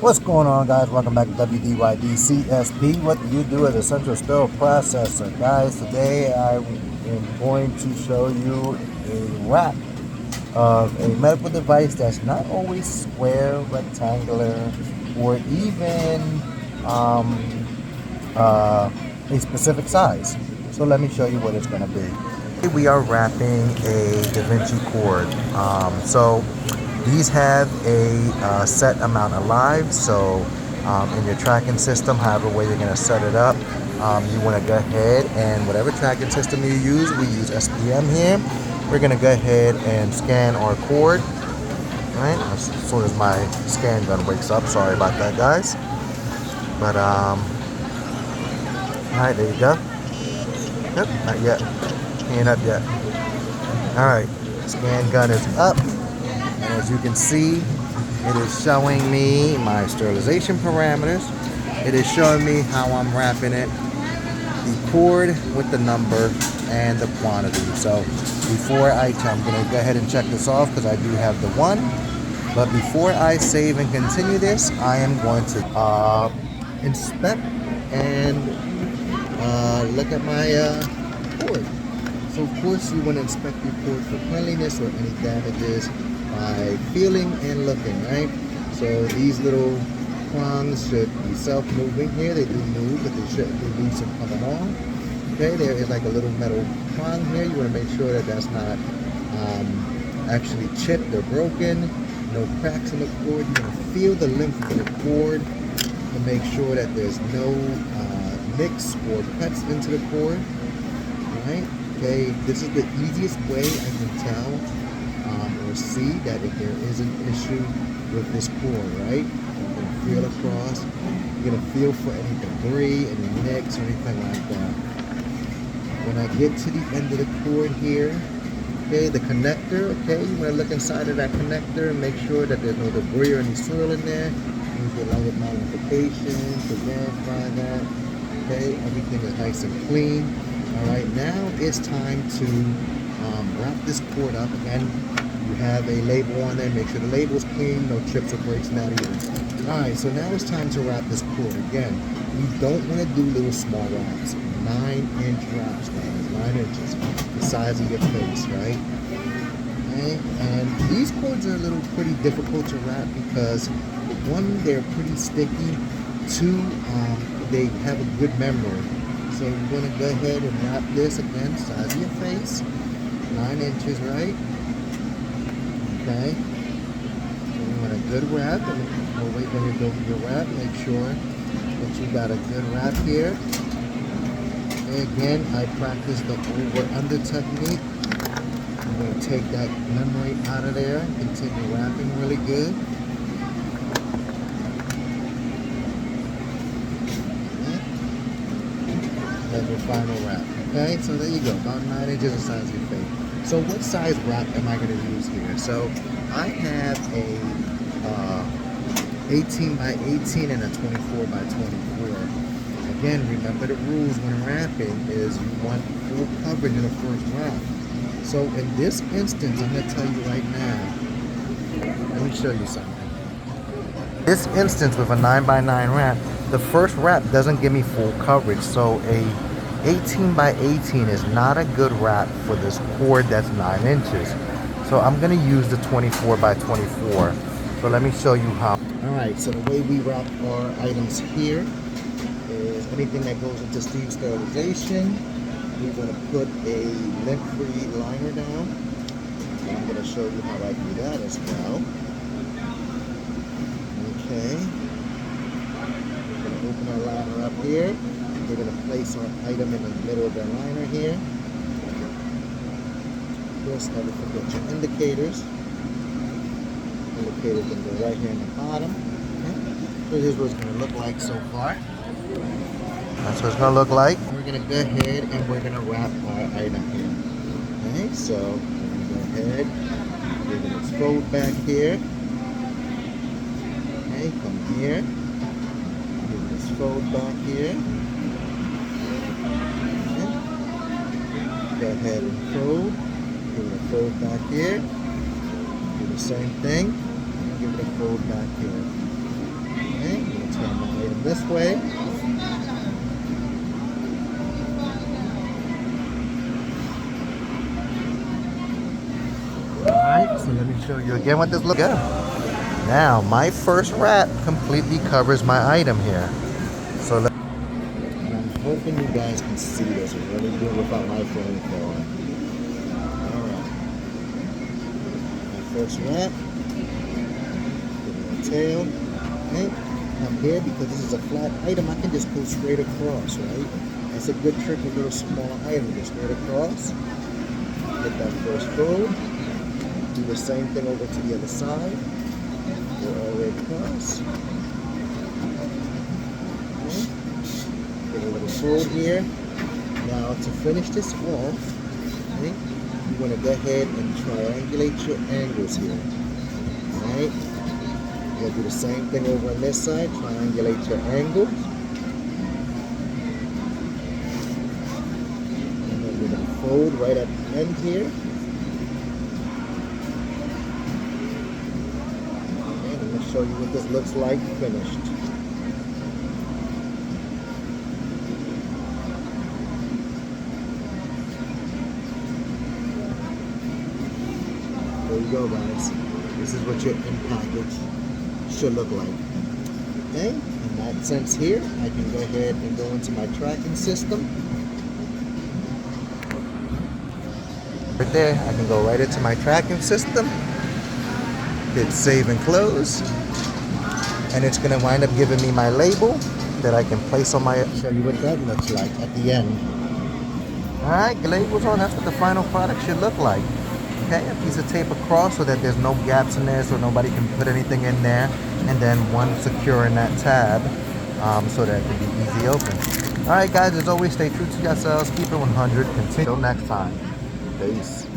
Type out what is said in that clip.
What's going on, guys? Welcome back to W.D.Y.D CSP. What do you do as a central still processor? Guys, today I am going to show you a wrap of a medical device that's not always square, rectangular, or even um, a specific size. So let me show you what it's going to be. We are wrapping a Da Vinci cord. These have a set amount of lives. So in your tracking system, however way you're going to set it up, you want to go ahead and whatever tracking system you use, we use SPM here. We're going to go ahead and scan our cord. Right, as soon as my scan gun wakes up. Sorry about that, guys. But all right, there you go. Yep, not yet. He ain't up yet. All right, scan gun is up, and as you can see, it is showing me my sterilization parameters. It is showing me how I'm wrapping it, the cord with the number, and the quantity. So before I'm gonna go ahead and check this off because I do have the one. But before I save and continue this, I am going to inspect and look at my cord. So of course you want to inspect your cord for cleanliness or any damages by feeling and looking, right? So these little prongs should be self-moving here. They do move, but they shouldn't be loose and coming off. Okay, there is like a little metal prong here. You want to make sure that that's not actually chipped or broken. No cracks in the cord. You want to feel the length of the cord to make sure that there's no nicks or cuts into the cord. Alright, okay, this is the easiest way I can tell or see that if there is an issue with this cord, right? You're going to feel across. You're going to feel for any debris, any nicks, or anything like that. When I get to the end of the cord here, okay, the connector, okay, you want to look inside of that connector and make sure that there's no debris or any soil in there. Use your light magnification to verify that. Okay, everything is nice and clean. All right, now it's time to wrap this cord up. Again, you have a label on there. Make sure the label's clean, no chips or breaks in that either. All right, so now it's time to wrap this cord. Again, we don't want to do little small wraps. 9-inch wraps, guys. 9 inches, the size of your face, right? Okay, and these cords are a little pretty difficult to wrap because one, they're pretty sticky. Two, they have a good memory. So you're going to go ahead and wrap this again, size of your face, 9 inches, right? Okay. So you want a good wrap, and we'll wait when you go for your wrap. Make sure that you got a good wrap here. Okay, again, I practice the over-under technique. I'm going to take that memory out of there and continue wrapping really good. And your final wrap. Okay, so there you go, about 9 inches the size of your face. So what size wrap am I going to use here? So I have a 18 by 18 and a 24 by 24. Again, remember the rules when wrapping is you want full coverage in the first wrap. So in this instance, I'm going to tell you right now, let me show you something. This instance with a 9 by 9 wrap, the first wrap doesn't give me full coverage. So a 18 by 18 is not a good wrap for this cord that's 9 inches. So I'm going to use the 24 by 24. So let me show you how. Alright, so the way we wrap our items here is anything that goes into steam sterilization, we're going to put a lint-free liner down. And I'm going to show you how I do that as well. Okay. We're going to open our liner up here. We're going to place our item in the middle of the liner here. Of course, never forget your indicators. Indicators going to go right here in the bottom. Okay. So here's what it's going to look like so far. That's what it's going to look like. We're going to go ahead and we're going to wrap our item here. Okay, so we're going to go ahead. We're going to fold back here. Okay, come here. We're going to fold back here. Okay. Go ahead and fold. We're going to fold back here. Do the same thing. Give it a fold back here. this way. Alright, so let me show you again what this looks like. Now, my first wrap completely covers my item here. So I'm hoping you guys can see this really good without my phone calling. Alright. My first wrap. Give it a tail. Okay. Now here, because this is a flat item, I can just go straight across, right? That's a good trick with little small items. Go straight across. Get that first fold. Do the same thing over to the other side. Go all the way across. Okay. Get a little fold here. Now to finish this off, okay, you want to go ahead and triangulate your angles here. Alright? You're going to do the same thing over on this side. Triangulate your angles. And then we're going to fold right at the end here. Show you what this looks like finished. There you go, guys. This is what your in package should look like. Okay, in that sense here, I can go ahead and go into my tracking system. Right there, I can go right into my tracking system. Hit save and close, and it's going to wind up giving me my label that I can place on my. Show you what that looks like at the end. All right, labels on. That's what the final product should look like. Okay, a piece of tape across so that there's no gaps in there, so nobody can put anything in there, and then one securing that tab, so that it can be easy open. All right, guys. As always, stay true to yourselves. Keep it 100. Until next time. Peace.